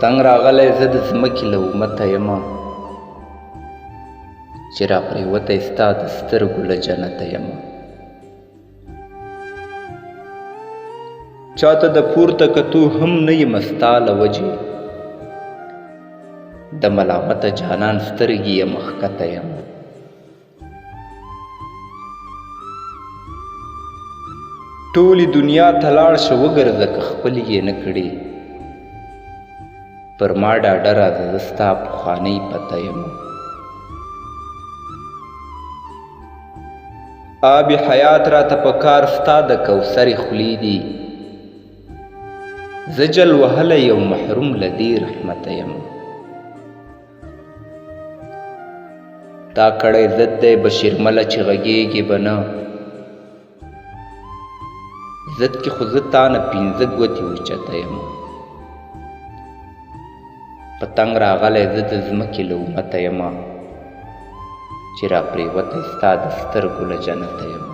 پتنګ راغلی زه د ځمکې له امته یمه چې را پرېوتی ستا د سترګو له جنته یمه چاته د پورته کتو هم نه یم ستا له وجې د ملامته جانان سترګې یم ښکته یم ټولې دنیا ته لاړ شه وګرځه که خپلې یې نه کړې پر ما ډاډه راځه زه ستا پخوانۍ پته یم آب حیات راته په کار ستا د کوثرې خولې دي زه جل وهلی یو محروم له دې رحمته یم تا کړی ضد دی بشیرمله چې غږېږې به نه ضد کې خو زه تا نه پنځه ګوتې اوچته یم پتنګ راغلی زه د ځمکې له امته یمه چې را پرېوتی ستا د سترګو له جنته یم